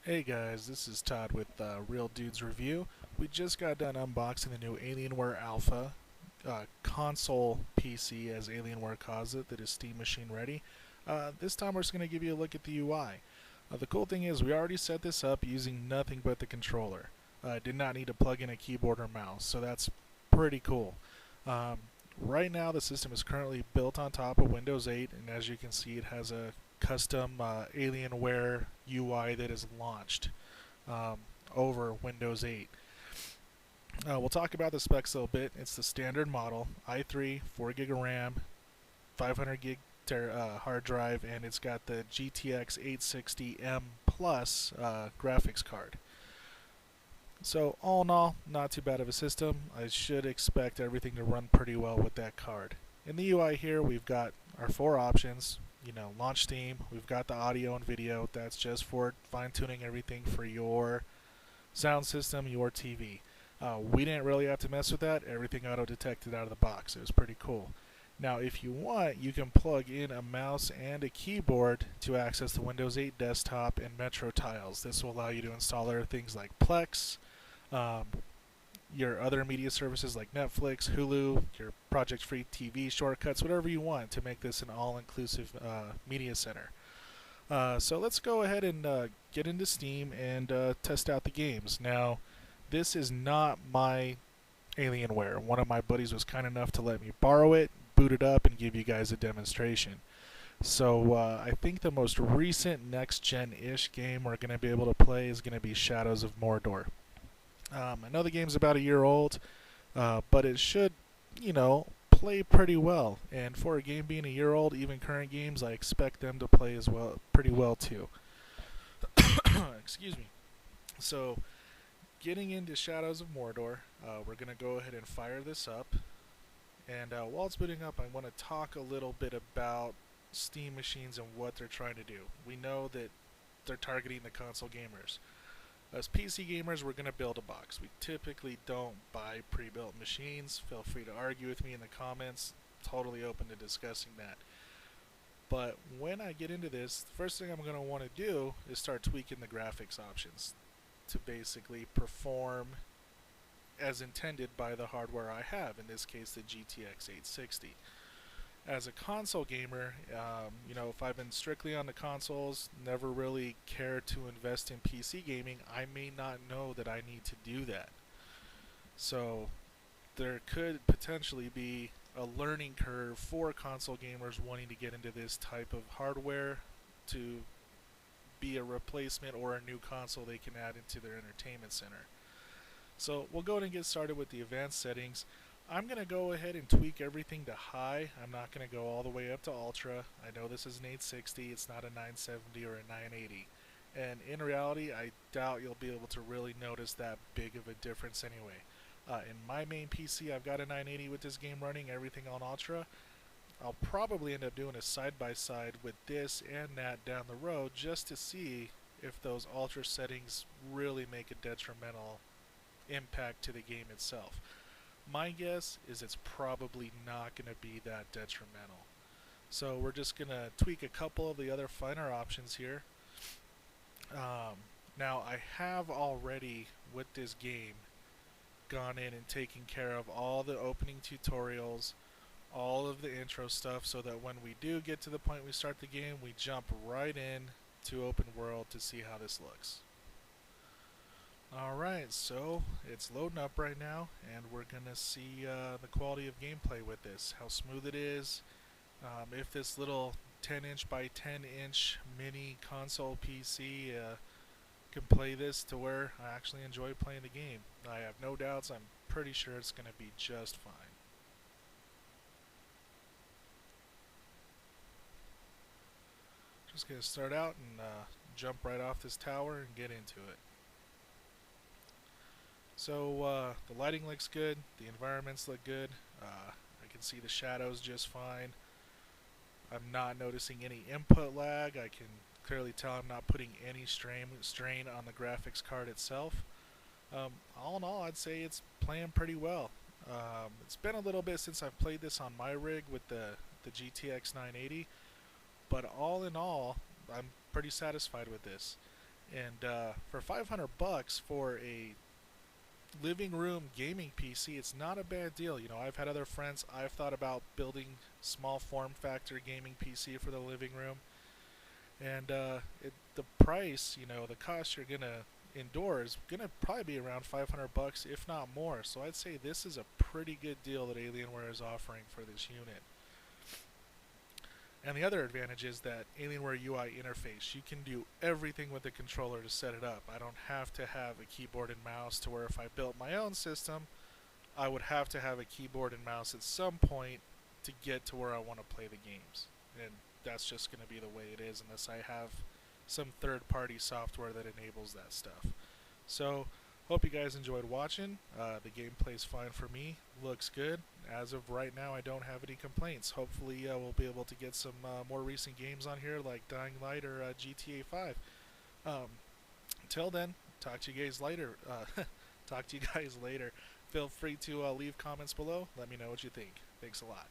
Hey guys, this is Todd with Real Dudes Review. We just got done unboxing the new Alienware Alpha console PC, as Alienware calls it, that is Steam Machine ready. This time we're just going to give you a look at the UI. The cool thing is we already set this up using nothing but the controller. Did not need to plug in a keyboard or mouse, so that's pretty cool. Um, right now the system is currently built on top of Windows 8, and as you can see it has a custom Alienware UI that is launched um, over Windows 8. We'll talk about the specs a little bit. It's the standard model, i3, 4 gig of RAM, 500 gig hard drive, and it's got the GTX 860M Plus graphics card. So all in all, not too bad of a system. I should expect everything to run pretty well with that card. In the UI here, we've got our four options. Launch Steam. We've got the audio and video. That's just for fine-tuning everything for your sound system, your TV. We didn't really have to mess with that. Everything auto-detected out of the box. It was pretty cool. Now, if you want, you can plug in a mouse and a keyboard to access the Windows 8 desktop and Metro tiles. This will allow you to install other things like Plex, um, your other media services like Netflix, Hulu, your project-free TV shortcuts, whatever you want to make this an all-inclusive media center. So let's go ahead and get into Steam and test out the games. Now, this is not my Alienware. One of my buddies was kind enough to let me borrow it, boot it up, and give you guys a demonstration. So I think the most recent next-gen-ish game we're going to be able to play is going to be Shadows of Mordor. I know the game's about a year old, but it should, play pretty well. And for a game being a year old, even current games, I expect them to play as well, pretty well too. Excuse me. So, getting into Shadows of Mordor, we're gonna go ahead and fire this up. And while it's booting up, I want to talk a little bit about Steam machines and what they're trying to do. We know that they're targeting the console gamers. As PC gamers, we're going to build a box. We typically don't buy pre-built machines. Feel free to argue with me in the comments. Totally open to discussing that. But when I get into this, the first thing I'm going to want to do is start tweaking the graphics options to basically perform as intended by the hardware I have, in this case the GTX 860. As a console gamer, if I've been strictly on the consoles, never really cared to invest in PC gaming, I may not know that I need to do that. So there could potentially be a learning curve for console gamers wanting to get into this type of hardware to be a replacement or a new console they can add into their entertainment center. So we'll go ahead and get started with the advanced settings. I'm going to go ahead and tweak everything to high. I'm not going to go all the way up to ultra. I know this is an 860, it's not a 970 or a 980. And in reality, I doubt you'll be able to really notice that big of a difference anyway. In my main PC, I've got a 980 with this game running, everything on ultra. I'll probably end up doing a side-by-side with this and that down the road just to see if those ultra settings really make a detrimental impact to the game itself. My guess is it's probably not going to be that detrimental. So we're just going to tweak a couple of the other finer options here. Now I have already, with this game, gone in and taken care of all the opening tutorials, all of the intro stuff, so that when we do get to the point we start the game, we jump right in to open world to see how this looks. Alright, so it's loading up right now, and we're going to see the quality of gameplay with this, how smooth it is, if this little 10-inch by 10-inch mini console PC can play this to where I actually enjoy playing the game. I have no doubts, I'm pretty sure it's going to be just fine. Just going to start out and jump right off this tower and get into it. So the lighting looks good, the environments look good, I can see the shadows just fine. I'm not noticing any input lag. I can clearly tell I'm not putting any strain on the graphics card itself. All in all, I'd say it's playing pretty well. It's been a little bit since I've played this on my rig with the GTX 980, but all in all, I'm pretty satisfied with this. And for 500 bucks for a living room gaming PC, it's not a bad deal. You know, I've had other friends. I've thought about building small form factor gaming PC for the living room, and the price, you know, the cost you're gonna endure is gonna probably be around 500 bucks, if not more. So I'd say this is a pretty good deal that Alienware is offering for this unit. And the other advantage is that Alienware UI interface, you can do everything with the controller to set it up. I don't have to have a keyboard and mouse, to where if I built my own system, I would have to have a keyboard and mouse at some point to get to where I want to play the games. And that's just going to be the way it is unless I have some third-party software that enables that stuff. So, hope you guys enjoyed watching. The gameplay's fine for me. Looks good. As of right now, I don't have any complaints. Hopefully, we'll be able to get some more recent games on here like Dying Light or GTA 5. Um, until then, talk to you guys later. Talk to you guys later. Feel free to leave comments below. Let me know what you think. Thanks a lot.